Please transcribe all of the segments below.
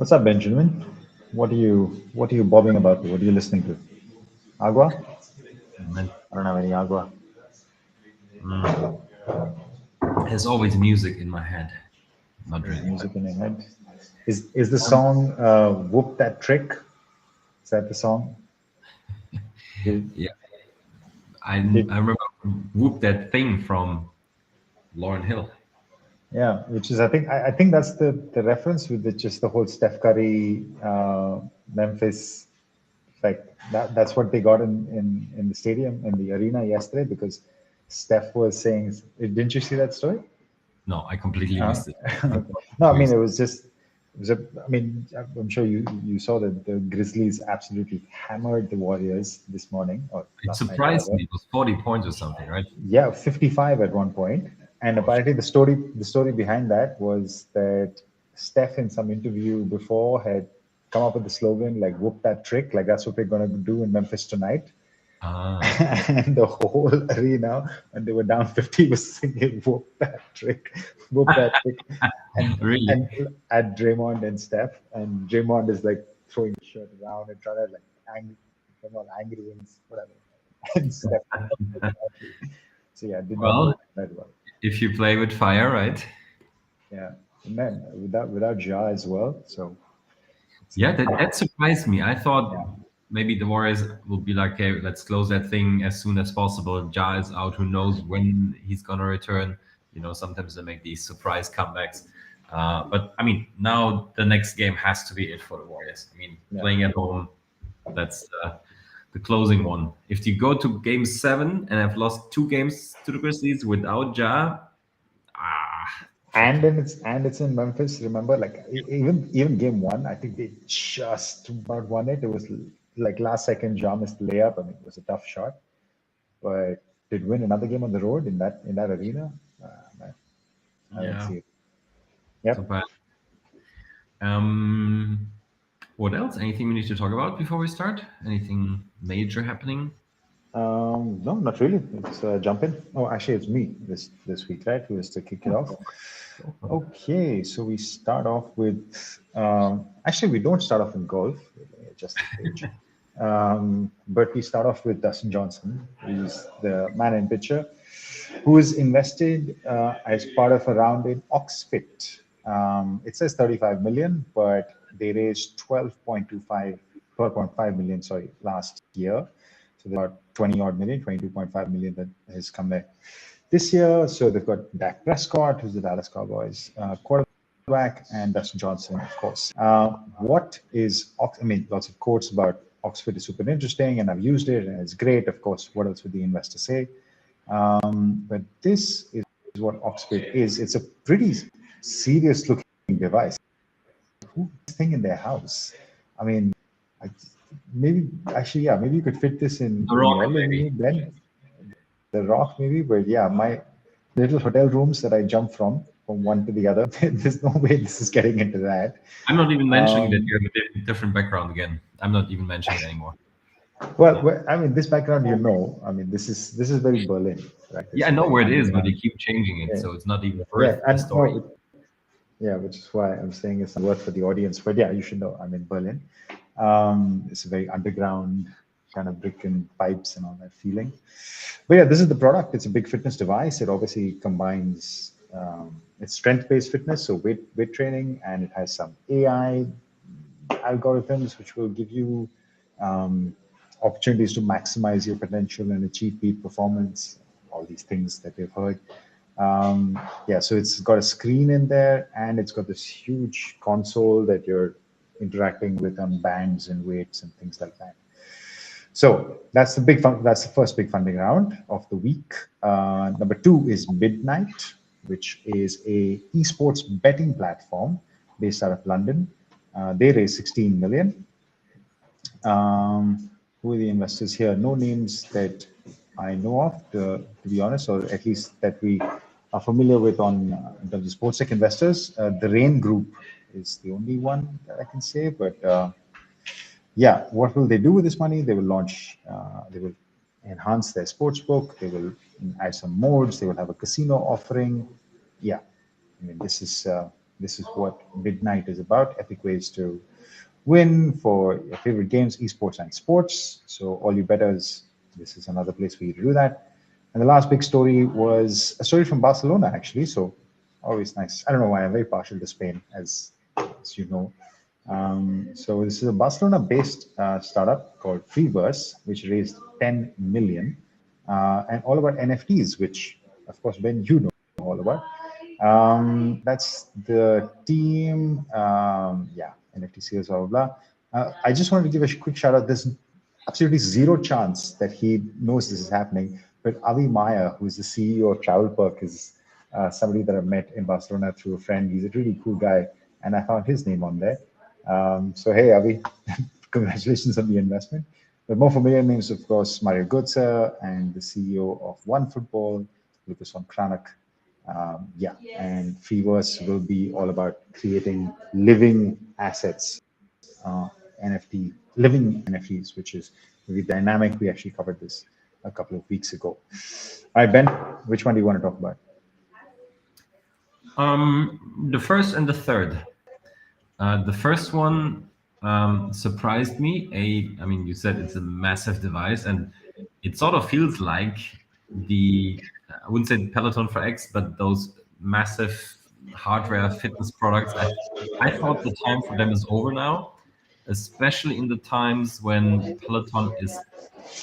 What's up, Benjamin? What are you bobbing about? What are you listening to? Agua? Man, I don't have any agua. there's always music in my head. Not There's really, music but in your head. Is the um, song "Whoop That Trick"? Is that the song? Did, yeah, I did remember Whoop That Thing from Lauryn Hill. yeah, which is I think that's the reference with just the whole Steph Curry Memphis, like that's what they got in the stadium in the arena yesterday because Steph was saying, didn't you see that story? No, I completely Uh, missed it. no, I mean I mean, I'm sure you saw that the Grizzlies absolutely hammered the Warriors this morning or It last night, surprised whatever. me. It was 40 points or something, right? Yeah, 55 at one point. And Oh, shit. apparently the story behind that was that Steph in some interview before had come up with the slogan like "Whoop that trick," like that's what we're gonna do in Memphis tonight. Ah, And the whole arena, when they were down 50, was singing "Whoop that trick, whoop that trick," and really? and at Draymond and Steph, and Draymond is like throwing his shirt around and trying to like angry, all angry and whatever, and Steph. So yeah, did not Well, go that well. if you play with fire, right? Yeah, and then without Ja as well, so it's Yeah, not. that surprised me. I Yeah, thought maybe the Warriors will be like, hey, let's close that thing as soon as possible. Ja is out. Who knows when he's gonna return? Sometimes they make these surprise comebacks. But I mean, now the next game has to be it for the Warriors. I mean, yeah. playing at home, that's the closing one. If you go to Game 7 and have lost two games to the Grizzlies without Ja, And tricky. then it's in Memphis. Remember, like even game one, I think they just about won it. It was like last second Ja missed the layup. I mean, it was a tough shot, but did win another game on the road in that arena. Man, I don't Yeah, see it. so Yep. bad. Um, what else? Anything we need to talk about before we start? Anything major happening? No, not really. It's jump in. Oh, actually, it's me this week, right? Who is to kick it Yeah, off? go for it. Okay, so we start off with. Actually, we don't start off in golf. Let me adjust the page. But we start off with Dustin Johnson, who's the man in picture, who is invested as part of a round in OxeFit. It says 35 million, but they raised 12.5 million, sorry, last year. So they're about 20 odd million, 22.5 million that has come there this year. So they've got Dak Prescott, who's the Dallas Cowboys quarterback, and Dustin Johnson, of course. What is I mean, lots of quotes about Oxford is super interesting, and I've used it, and it's great. Of course, what else would the investor say? But this is what Oxford is. It's a pretty serious looking device. Who this thing in their house? I mean, I, maybe actually, yeah, maybe you could fit this The in Rock, your living maybe. room, Ben. The Rock, maybe. But yeah, my little hotel rooms that I jump from one to the other. There's no way this is getting into that. I'm not even mentioning that Um, you have a different background again. I'm not even mentioning it anymore. I mean, this background, I mean, this is very Berlin, right? Yeah, This I is know very where it is, but they underground. keep changing it, Yeah, so it's not even yeah, worth the and story. no, yeah, which is why I'm saying it's not worth for the audience. But yeah, you should know. I'm in Berlin. It's a very underground kind of brick and pipes and all that feeling. But yeah, this is the product. It's a big fitness device. It obviously combines it's strength-based fitness, so weight training, and it has some AI algorithms which will give you um, opportunities to maximize your potential and achieve peak performance. All these things that we've heard. Yeah, so it's got a screen in there, and it's got this huge console that you're interacting with on bands and weights and things like that. So that's the that's the first big funding round of the week. Number two is Midnite, which is a esports betting platform based out of London. They raised 16 million. Who are the investors here? No names that I know of, to be honest, or at least that we are familiar with on in terms of sports tech investors. The Rain Group is the only one that I can say, but yeah, what will they do with this money? They will launch, they will enhance their sports book. They will add some modes. They will have a casino offering. Yeah, I mean, this is This is what Midnite is about, epic ways to win for your favorite games, esports and sports. So all you betters, this is another place for you to do that. And the last big story was a story from Barcelona, actually. So always nice. I don't know why I'm very partial to Spain, as you know. So this is a Barcelona-based startup called Freeverse, which raised 10 million, and all about NFTs, which, of course, Ben, you know all about. That's the team. Yeah, NFT sales, blah, blah, blah. I just wanted to give a quick shout out. There's absolutely zero chance that he knows this is happening. But Avi Maya, who is the CEO of Travel Perk, is somebody that I met in Barcelona through a friend. He's a really cool guy, and I found his name on there. So hey, Avi, congratulations on the investment. But more familiar names, of course, Mario Götze and the CEO of OneFootball, Lucas von Kranek. Yeah, and Freeverse will be all about creating living assets, NFT, living NFTs, which is really dynamic. We actually covered this a couple of weeks ago. All right, Ben, which one do you want to talk about? The first and the third. The first one surprised me. I mean, you said it's a massive device, and it sort of feels like I wouldn't say Peloton for X, but those massive hardware fitness products. I thought the time for them is over now, especially in the times when Peloton is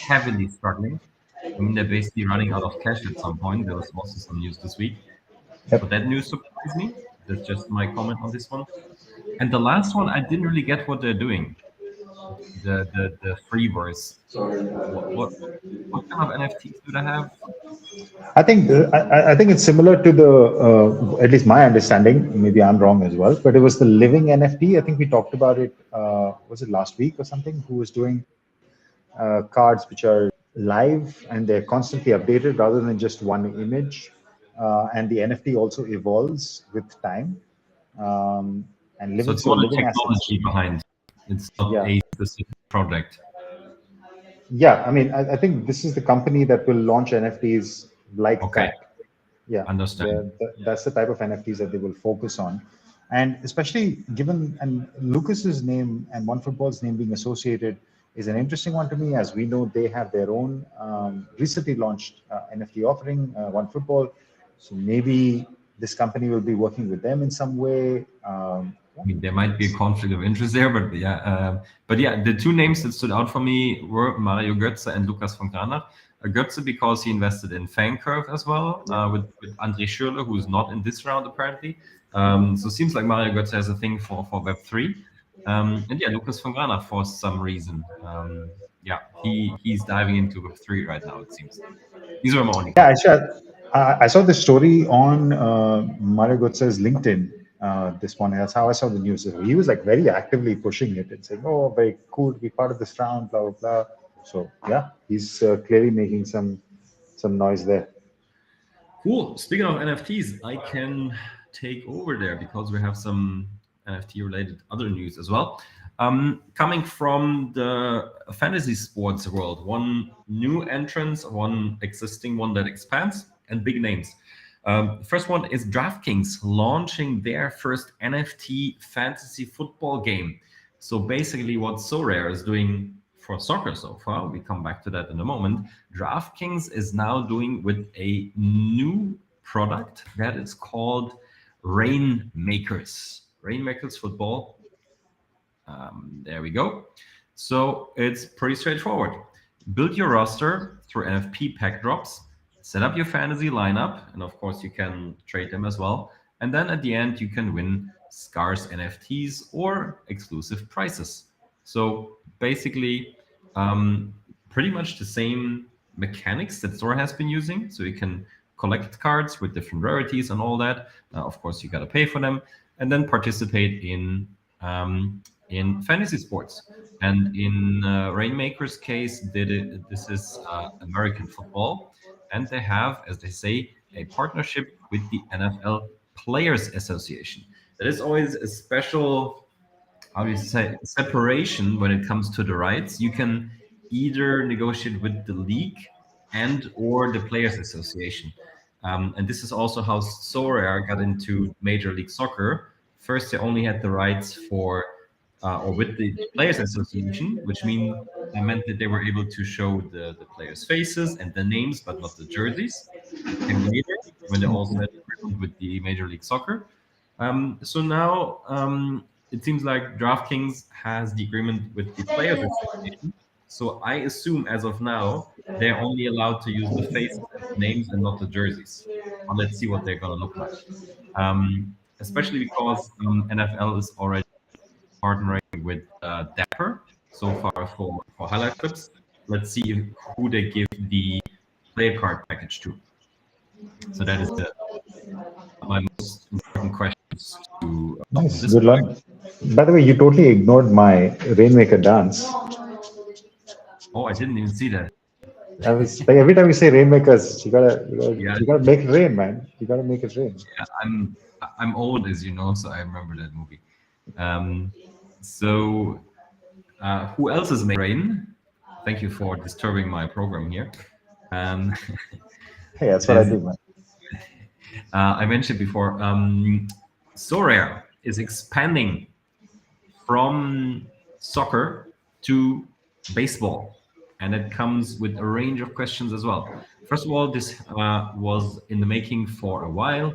heavily struggling. I mean, they're basically running out of cash at some point. There was also some news this week. So Yep. that news surprised me. That's just my comment on this one. And the last one, I didn't really get what they're doing. The Freeverse. What kind of NFTs do they have? I think it's similar to the at least my understanding. Maybe I'm wrong as well, but it was the living NFT. I think we talked about it. Was it last week or something? Who was doing cards which are live and they're constantly updated rather than just one image. And the NFT also evolves with time. And So living it's more the living assets. technology behind. It's not Yeah, a specific project. yeah. I mean, I think this is the company that will launch NFTs like Okay, that. Yeah, understand. that's the type of NFTs that they will focus on, and especially given and Lucas's name and OneFootball's name being associated is an interesting one to me. As we know, they have their own recently launched NFT offering, OneFootball. So maybe this company will be working with them in some way. I mean, there might be a conflict of interest there, but yeah, the two names that stood out for me were Mario Götze and Lukas von Granach. Götze because he invested in FanCurve as well with André Schürrle, who's not in this round apparently. So it seems like Mario Götze has a thing for Web3. And yeah, Lukas von Granach for some reason. Yeah, he's diving into Web3 right now, it seems. These are my only Yeah, comments. actually, I saw this story on Mario Götze's LinkedIn this morning. That's how I saw the news. He was like very actively pushing it and saying, "Oh, very cool to be part of this round." Blah blah blah. So yeah, he's clearly making some noise there. Cool. Speaking of NFTs, I can take over there because we have some NFT related other news as well. Coming from the fantasy sports world, one new entrance, one existing one that expands, and big names. First one is DraftKings launching their first NFT fantasy football game. So basically, what Sorare is doing for soccer so far, we come back to that in a moment. DraftKings is now doing with a new product that is called Rainmakers. Rainmakers football. There we go. So it's pretty straightforward. Build your roster through NFP pack drops, set up your fantasy lineup, and of course you can trade them as well. And then at the end you can win scarce NFTs or exclusive prizes. So basically, pretty much the same mechanics that Store has been using. So you can collect cards with different rarities and all that. Of course, you got to pay for them, and then participate in fantasy sports. And in Rainmaker's case, this is American football, and they have, as they say, a partnership with the NFL Players Association. That is always a special, how do you say, separation when it comes to the rights. You can either negotiate with the league and or the Players Association. And this is also how Sorare got into Major League Soccer first they only had the rights for or with the Players Association, which meant that they were able to show the players' faces and the names, but not the jerseys. It came later when they also had agreement with the Major League Soccer. So now it seems like DraftKings has the agreement with the Players Association. So I assume as of now they're only allowed to use the faces and the names and not the jerseys. Well, let's see what they're going to look like. Especially because NFL is already partnering with Dapper so far for highlight clips. Let's see who they give the player card package to. So that is my most important questions to Nice, this good luck. project. By the way, you totally ignored my Rainmaker dance. Oh, I didn't even see that. I was like, every time you say Rainmakers, Yeah, you gotta make it rain, man. You gotta make it rain. yeah, I'm old, as you know, so I remember that movie. Um, so who else is making rain? Thank you for disturbing my program here. Um, Hey, that's what I is do, man. I mentioned before, Sorare is expanding from soccer to baseball, and it comes with a range of questions as well. First of all, this was in the making for a while.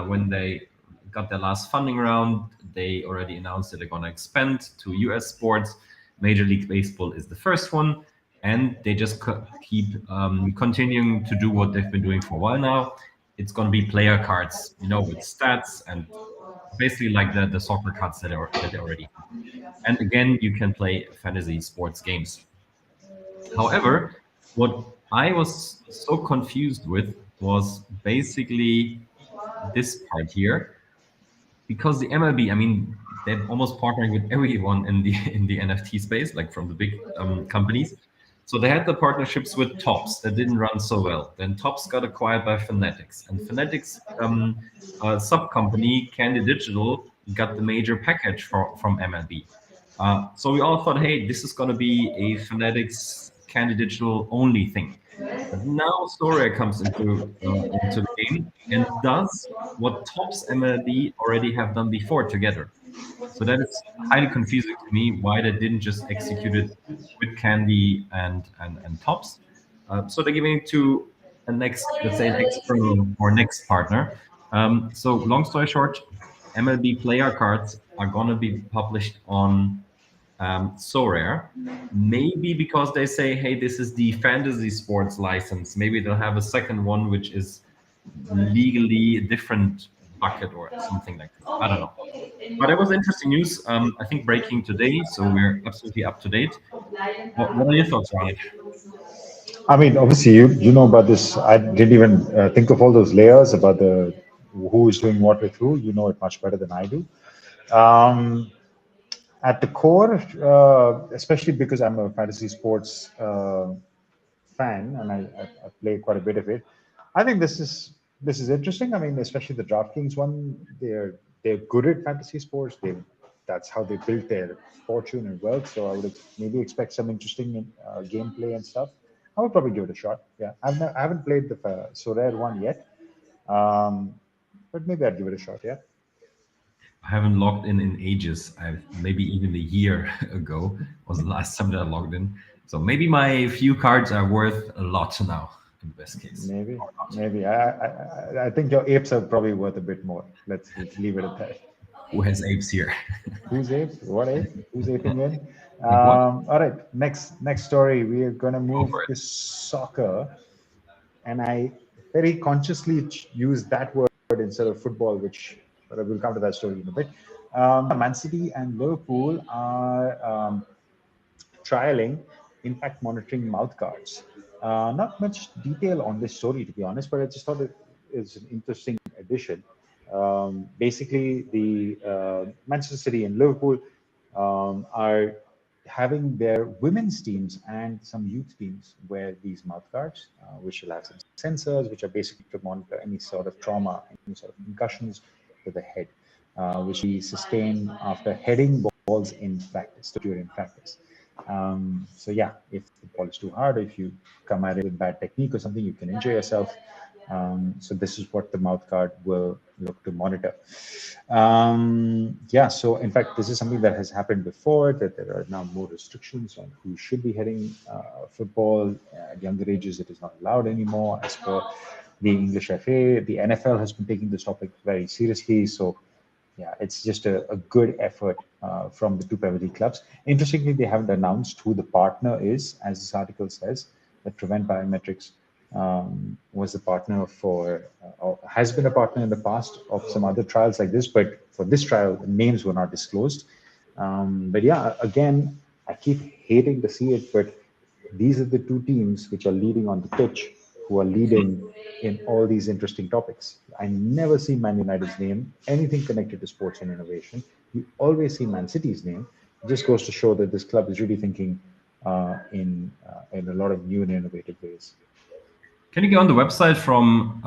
When they got their last funding round, they already announced that they're going to expand to US sports. Major League Baseball is the first one, and they just keep continuing to do what they've been doing for a while now. It's going to be player cards, with stats and basically like the soccer cards that they already have. And again, you can play fantasy sports games. However, what I was so confused with was basically this part here, because the MLB, I mean, they're almost partnering with everyone in the in the NFT space, like from the big companies. So they had the partnerships with Tops that didn't run so well. Then Tops got acquired by Fanatics, and Fanatics sub company Candy Digital got the major package from MLB. So we all thought, hey, this is going to be a Fanatics Candy Digital only thing. But now Sorare comes into the game and does what Topps MLB already have done before together. So that is highly confusing to me why they didn't just execute it with Candy and Topps. So they're giving it to a next, let's say, an external or next partner. So long story short, MLB player cards are gonna be published on Sorare. Maybe because they say, hey, this is the fantasy sports license. Maybe they'll have a second one, which is legally a different bucket or something like this. I don't know. But it was interesting news. I think breaking today, so we're absolutely up to date. What are your thoughts on it? I mean, obviously, you know about this. I didn't even think of all those layers about the who is doing what with who. You know it much better than I do. Um, at the core, especially because I'm a fantasy sports fan and I play quite a bit of it. I think this is interesting. I mean, especially the DraftKings one, they're good at fantasy sports. That's how they built their fortune and wealth. So I would maybe expect some interesting gameplay and stuff. I would probably give it a shot. Yeah, I haven't played the Sorare one yet, um, but maybe I'd give it a shot. Yeah. I haven't logged in ages. I've maybe even a year ago was the last time that I logged in. So maybe my few cards are worth a lot now in the best case. Maybe, Or not. maybe. I think your apes are probably worth a bit more. Let's leave it at that. Who has apes here? Who's ape? What ape? Who's aping in? What? All right. Next story. We are going to Go move for it. to soccer, and I very consciously use that word instead of football, which but we'll come to that story in a bit. Man City and Liverpool are trialing impact monitoring mouthguards. Not much detail on this story, to be honest, but I just thought it is an interesting addition. Basically, the Manchester City and Liverpool are having their women's teams and some youth teams wear these mouthguards, which will have some sensors, which are basically to monitor any sort of trauma, any sort of concussions to the head, which we sustain after heading balls in practice, during practice. So yeah, if the ball is too hard, or if you come at it with bad technique or something, you can injure yourself. So this is what the Mouthguard will look to monitor. Yeah, so in fact, this is something that has happened before, that there are now more restrictions on who should be heading football. At younger ages, it is not allowed anymore as per the English FA. The NFL has been taking this topic very seriously. So yeah, it's just a good effort from the two Premier League clubs. Interestingly, they haven't announced who the partner is, as this article says, that Prevent Biometrics was a partner for, or has been a partner in the past of some other trials like this, but for this trial, names were not disclosed. But yeah, again, I keep hating to see it, but these are the two teams which are leading on the pitch, who are leading in all these interesting topics. I never see Man United's name, anything connected to sports and innovation. You always see Man City's name. It just goes to show that this club is really thinking in a lot of new and innovative ways. Can you get on the website from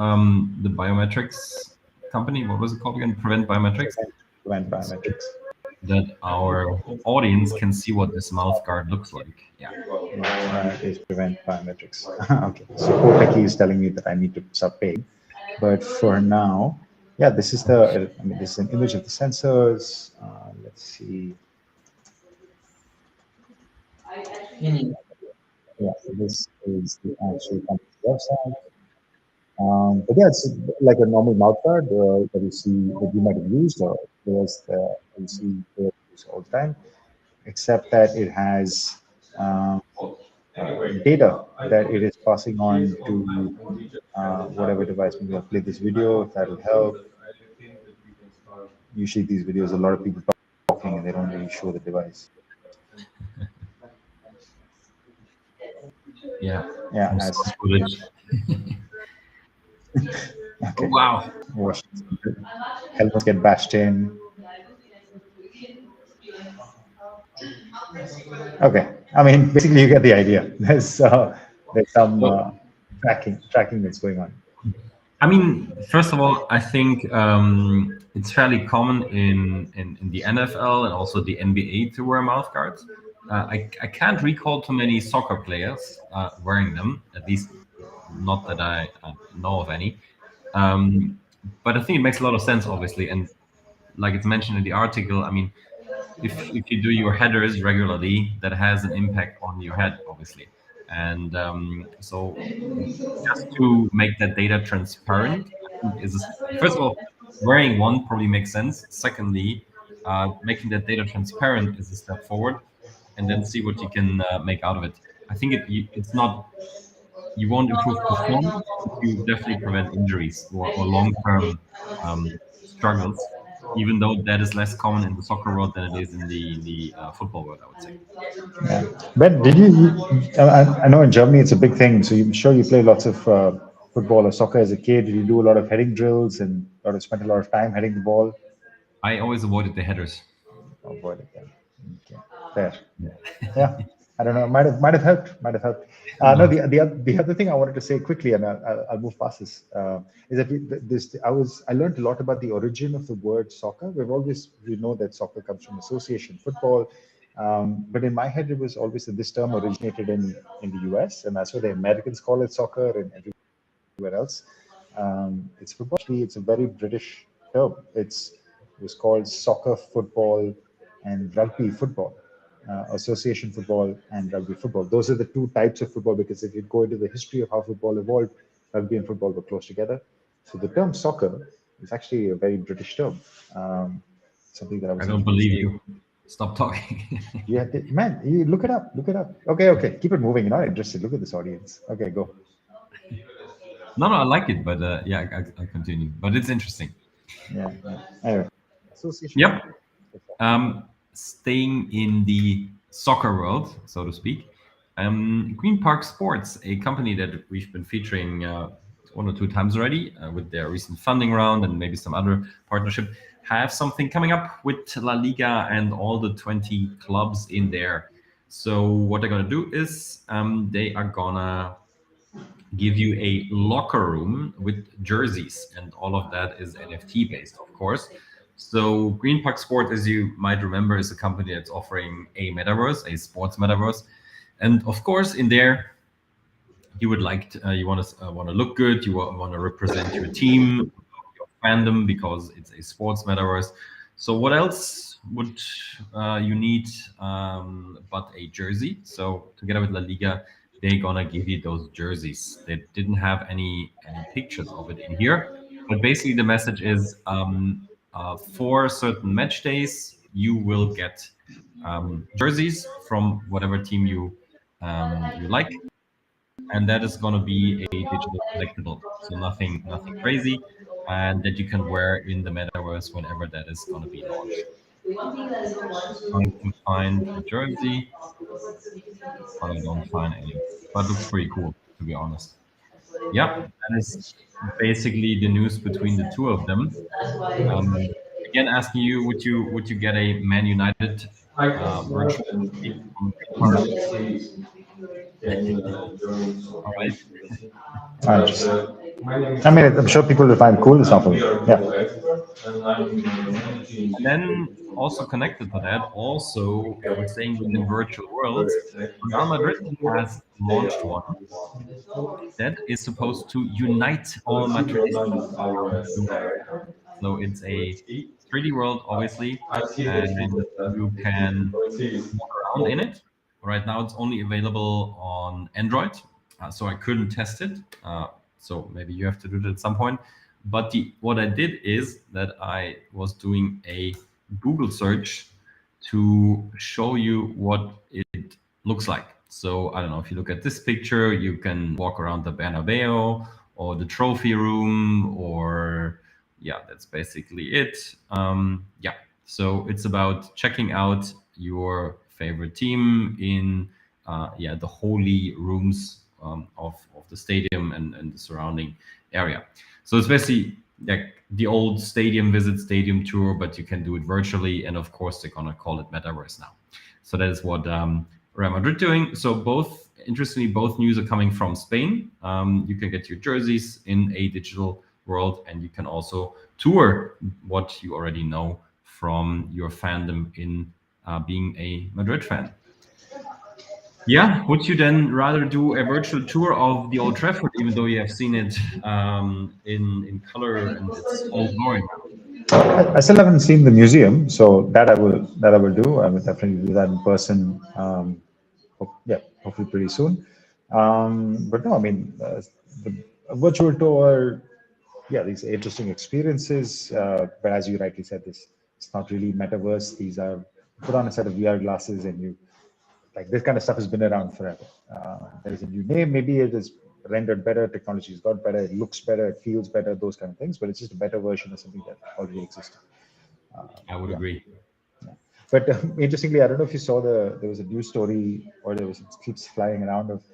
the biometrics company? What was it called again? Prevent Biometrics? Prevent Biometrics. That our audience can see what this mouthguard looks like. Yeah. Is Prevent Biometrics. Okay, so Oteki is telling me that I need to start paying. But for now, yeah, this is the, I mean, this is an image of the sensors. Let's see. Yeah, so this is the actual company's website. But yeah, it's like a normal mouthguard that you see that you might have used, or there's the you see all the time, except that it has data that it is passing on to whatever device. Maybe I'll play this video if that'll help. Usually, these videos, a lot of people talking and they don't really show the device. Yeah. Yeah, footage. okay. Wow. Helmets get bashed in. Okay, I mean, basically, you get the idea. There's some tracking that's going on. I mean, first of all, I think it's fairly common in the NFL and also the NBA to wear mouth guards. I can't recall too many soccer players wearing them, at least not that I know of any. But I think it makes a lot of sense, obviously. And like it's mentioned in the article, I mean, if you do your headers regularly, that has an impact on your head, obviously. And so just to make that data transparent, I think first of all, wearing one probably makes sense. Secondly, making that data transparent is a step forward, and then see what you can make out of it. I think it's not, you won't improve performance, but you definitely prevent injuries or long-term struggles, even though that is less common in the soccer world than it is in the football world, I would say. Yeah. Ben, I know in Germany it's a big thing. So I'm sure you play lots of football or soccer as a kid. Did you do a lot of heading drills and spend a lot of time heading the ball? I always avoided the headers. Avoided them. Okay, fair. Yeah, I don't know. Might have helped. Might have helped. No, the other thing I wanted to say quickly, and I'll move past this, is that I learned a lot about the origin of the word soccer. We know that soccer comes from association football, but in my head it was always that this term originated in the US, and that's why the Americans call it soccer, and everywhere else it's football. Actually, it's a very British term. It was called soccer, football, and rugby football. Association football and rugby football. Those are the two types of football, because if you go into the history of how football evolved, rugby and football were close together. So the term soccer is actually a very British term. Something that I was. I don't believe you. Stop talking. Yeah, man, you look it up. Look it up. Okay. Keep it moving. You're not interested. Look at this audience. Okay, go. No, I like it, but yeah, I continue. But it's interesting. Yeah. Anyway, association. Yep. Staying in the soccer world, so to speak, Green Park Sports, a company that we've been featuring 1 or 2 times already with their recent funding round and maybe some other partnership, have something coming up with La Liga and all the 20 clubs in there. So what they're gonna do is they are gonna give you a locker room with jerseys, and all of that is NFT based, of course. So Green Park Sport, as you might remember, is a company that's offering a metaverse, a sports metaverse. And of course, in there, you would like to, you want to look good, you want to represent your team, your fandom, because it's a sports metaverse. So what else would you need but a jersey? So together with La Liga, they're gonna give you those jerseys. They didn't have any pictures of it in here, but basically the message is for certain match days you will get jerseys from whatever team you like, and that is going to be a digital collectible, so nothing crazy, and that you can wear in the metaverse whenever that is going to be launched. Trying to find a jersey, but I don't find any. But it looks pretty cool, to be honest. Yeah, that is basically the news between the two of them. Um, Again, asking you, would you get a Man United virtual from Qatar? All right. Just, I mean, I'm sure people will find cool. It's not for me. Yeah. And then also connected to that, also staying within virtual worlds, Real Madrid has launched one that is supposed to unite all Madridistas around the world. So it's a 3D world, obviously, and you can walk around in it. Right now, it's only available on Android, so I couldn't test it. So maybe you have to do it at some point. But what I did is that I was doing a Google search to show you what it looks like. So I don't know, if you look at this picture, you can walk around the Bernabeu or the trophy room, or yeah, that's basically it. Yeah, so it's about checking out your favorite team in yeah, the holy rooms of the stadium and the surrounding area. So it's basically like the old stadium visit, stadium tour, but you can do it virtually, and of course they're gonna call it metaverse now. So that is what Real Madrid doing. So both, interestingly, both news are coming from Spain. You can get your jerseys in a digital world, and you can also tour what you already know from your fandom in being a Madrid fan. Yeah, would you then rather do a virtual tour of the Old Trafford, even though you have seen it in color and it's all glory now? I still haven't seen the museum, so that I will do. I will definitely do that in person. Yeah, hopefully pretty soon. But no, I mean, the a virtual tour, yeah, these are interesting experiences. But as you rightly said, this it's not really metaverse. These are put on a set of VR glasses, and you like this kind of stuff has been around forever. There is a new name. Maybe it is rendered better. Technology has got better. It looks better. It feels better. Those kind of things. But it's just a better version of something that already existed. I would Yeah. agree. But interestingly, I don't know if you saw there was a news story, or there was, it keeps flying around, of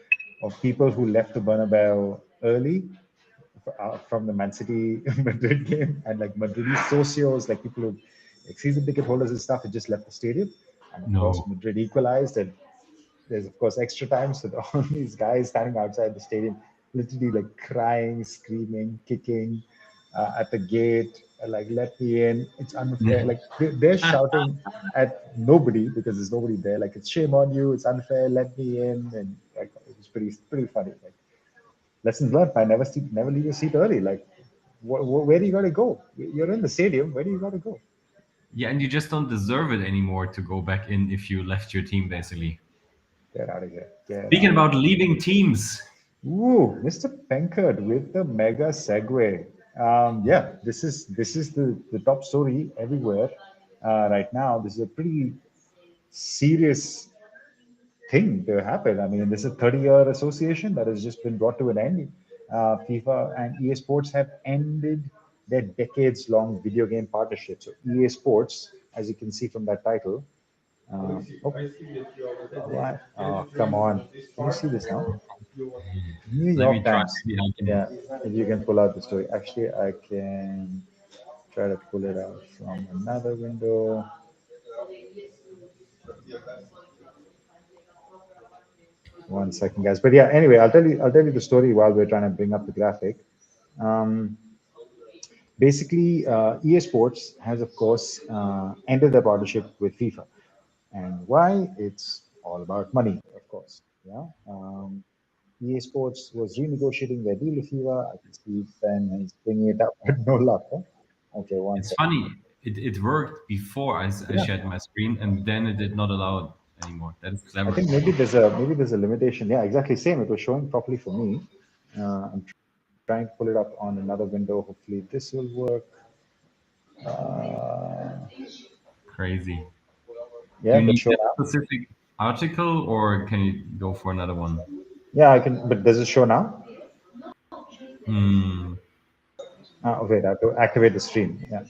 people who left the Bernabeu early from the Man City Madrid game, and like Madrid socios, like people who like season ticket holders and stuff, had just left the stadium. And of course, No. Madrid equalized, and there's of course extra time, so all these guys standing outside the stadium, literally like crying, screaming, kicking at the gate, like let me in. It's unfair. Like they're shouting at nobody because there's nobody there. Like it's shame on you. It's unfair. Let me in. And like it was pretty funny. Like lessons learned. I never leave your seat early. Like where do you got to go? You're in the stadium. Where do you got to go? Yeah, and you just don't deserve it anymore to go back in if you left your team, basically. Get out of here. Get Speaking out of about here. leaving teams, Ooh, Mr. Penkard with the mega segue. Yeah, this is the top story everywhere right now. This is a pretty serious thing to happen. I mean, this is a 30-year association that has just been brought to an end. FIFA and EA Sports have ended their decades-long video game partnership. So EA Sports, as you can see from that title, oh, what? Oh, come on. Can you see this now? New let me York try. Times. Maybe I can. Yeah, if you can pull out the story. Actually, I can try to pull it out from another window. One second, guys. But yeah, anyway, I'll tell you the story while we're trying to bring up the graphic. Um, Basically, EA Sports has, of course, ended their partnership with FIFA, and why? It's all about money, of course. Yeah. EA Sports was renegotiating their deal with FIFA. I can see Ben is bringing it up, but no luck. Huh? Okay, one It's second. funny. It worked before I Yeah, shared my screen, and then it did not allow it anymore. That is I clever. think maybe there's a limitation. Yeah, exactly same. It was showing properly for me. I'm trying to pull it up on another window. Hopefully this will work. Uh, Crazy. Do yeah, you but need show a now. specific article, or can you go for another one? Yeah, I can. But does it show now? Hmm. Okay, I have to activate the stream. Yeah,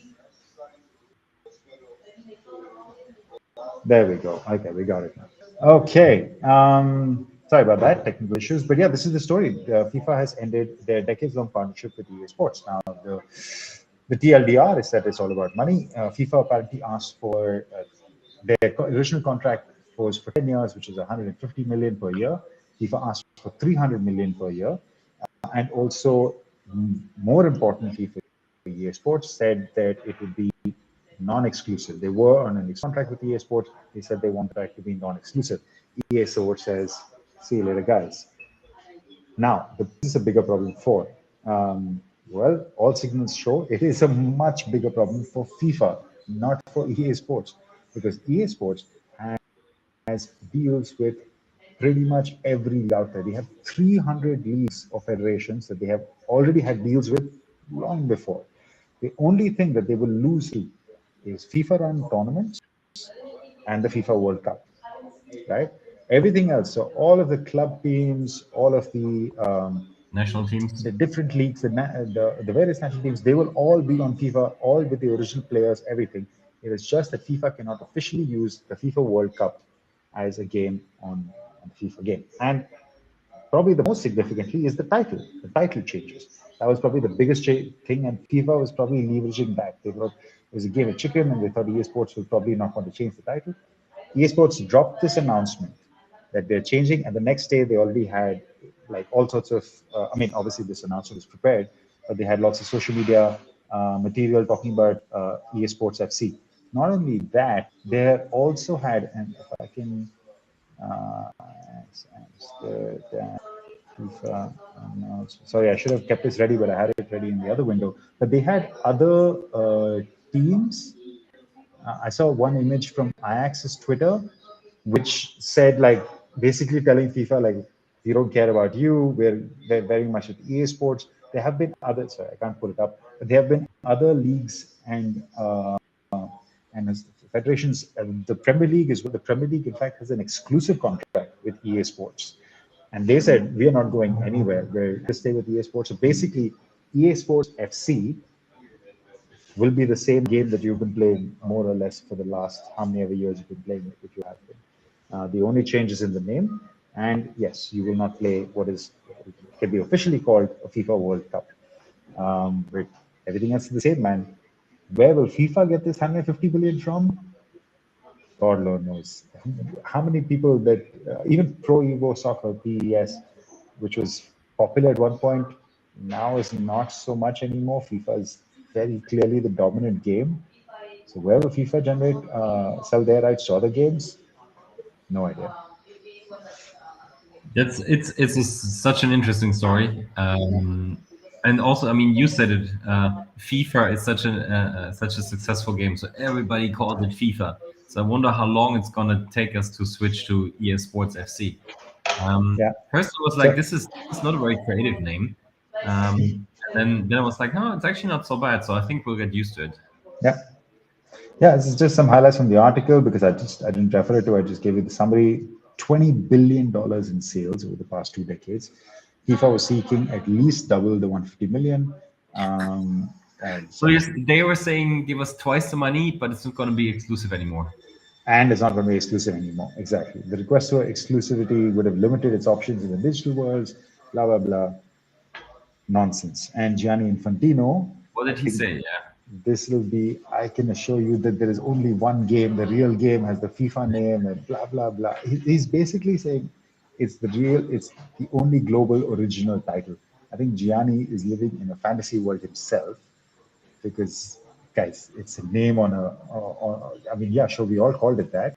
there we go. Okay, we got it now. Okay. Sorry about that, technical issues. But yeah, this is the story. FIFA has ended their decades-long partnership with EA Sports. Now, the TLDR is that it's all about money. FIFA apparently asked for their original contract was for 10 years, which is 150 million per year. FIFA asked for 300 million per year. And also, more importantly for EA Sports, said that it would be non-exclusive. They were on an contract with EA Sports. They said they wanted it to be non-exclusive. EA Sports says, "See you later, guys." Now, this is a bigger problem for. Well, all signals show it is a much bigger problem for FIFA, not for EA Sports, because EA Sports has deals with pretty much every league out there. They have 300 leagues or federations that they have already had deals with long before. The only thing that they will lose to is FIFA run tournaments and the FIFA World Cup, right? Everything else, so all of the club teams, all of National teams. the different leagues, the various national teams, they will all be on FIFA, all with the original players, everything. It is just that FIFA cannot officially use the FIFA World Cup as a game on the FIFA game. And probably the most significantly is the title. The title changes. That was probably the biggest thing, and FIFA was probably leveraging that. They thought it was a game of chicken, and they thought EA Sports would probably not want to change the title. EA Sports dropped this announcement that they're changing, and the next day they already had like all sorts of. I mean, obviously this announcement was prepared, but they had lots of social media material talking about EA Sports FC. Not only that, they also had, and if I can, FIFA sorry, I should have kept this ready, but I had it ready in the other window. But they had other teams. I saw one image from Ajax's Twitter, which said like basically telling FIFA like we don't care about you. They're very much at EA Sports. There have been other. Sorry, I can't pull it up. But there have been other leagues and as federations. The Premier League is what the Premier League in fact has an exclusive contract with EA Sports, and they said we are not going anywhere. We're to stay with EA Sports. So basically, EA Sports FC will be the same game that you've been playing more or less for the last how many ever years you've been playing it, if you have been. The only change is in the name, and yes, you will not play what is can be officially called a FIFA World Cup. But everything else is the same, man. Where will FIFA get this 150 billion from? God Lord knows. How many people that even Pro Evo Soccer (PES), which was popular at one point, now is not so much anymore. FIFA is very clearly the dominant game. So where will FIFA sell their rights to other games? No idea. Such an interesting story. And also, I mean, you said it. FIFA is such a successful game, so everybody calls it FIFA. So I wonder how long it's gonna take us to switch to EA Sports FC. Yeah. First, I was like, So this is not a very creative name. And then I was like, no, it's actually not so bad. So I think we'll get used to it. yeah. Yeah, this is just some highlights from the article because I didn't refer it to. I just gave you the summary. $20 billion in sales over the past 2 decades. FIFA was seeking at least double the 150 million. And So yeah, they were saying give us twice the money, but it's not going to be exclusive anymore. and it's not going to be exclusive anymore. Exactly. The request for exclusivity would have limited its options in the digital worlds. Blah blah blah. Nonsense. And Gianni Infantino, What I did he think say? Yeah. this will be. I can assure you that there is only one game. The real game has the FIFA name and blah blah blah. He's basically saying it's the real. It's the only global original title. I think Gianni is living in a fantasy world himself because, guys, it's a name on a. I mean, yeah, sure, we all called it that,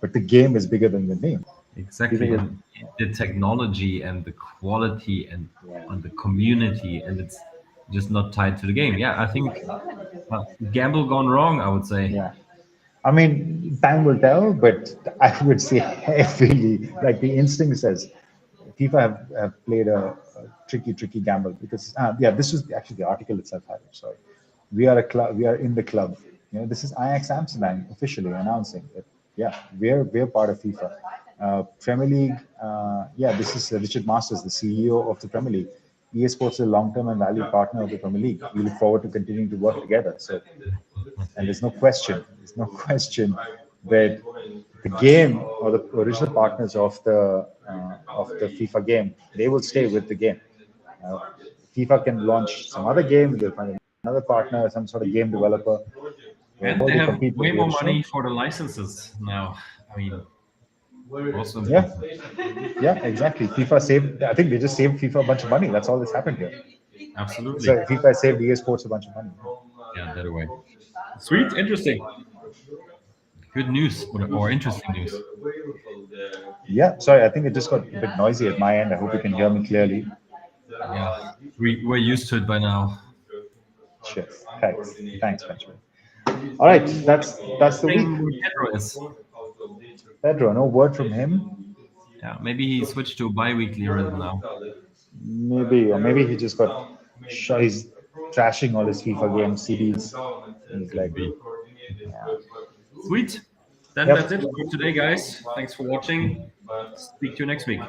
but the game is bigger than the name. Exactly, People and the technology and the quality and yeah. on the community, and it's just not tied to the game. Yeah, I think gamble gone wrong, I would say. Yeah. I mean, time will tell, but I would say heavily, like the instinct says, FIFA have played a tricky gamble because, yeah, this was actually the article itself had it. Sorry. We are a club, we are in the club. This is Ajax Amsterdam officially announcing that, yeah, we're part of FIFA. Premier League, yeah, this is Richard Masters, the CEO of the Premier League. EA Sports is a long-term and valued partner of the Premier League. We look forward to continuing to work together. So, and there's no question that the game or the original partners of the FIFA game, they will stay with the game. Uh, FIFA can launch some other game, they'll find another partner, some sort of game developer, And where they they have compete with way the more original. money for the licenses now. I mean, also Yeah, important. yeah, exactly. FIFA saved, I think they just saved FIFA a bunch of money. That's all that's happened here. So Absolutely. FIFA saved EA Sports a bunch of money. Yeah, that way. Sweet, interesting. Good news or interesting news. Yeah, sorry, I think it just got a bit noisy at my end. I hope you can hear me clearly. Yeah, we're used to it by now. Cheers. Thanks, Benjamin. All right, that's the week. Thing with Pedro is, Pedro, no word from him. yeah, maybe he switched to a bi-weekly rhythm now. Maybe, or maybe he just got he's trashing all his FIFA game CDs. He's Could like, be. yeah. Sweet. Then Yep. that's it for today, guys. Thanks for watching. Speak to you next week.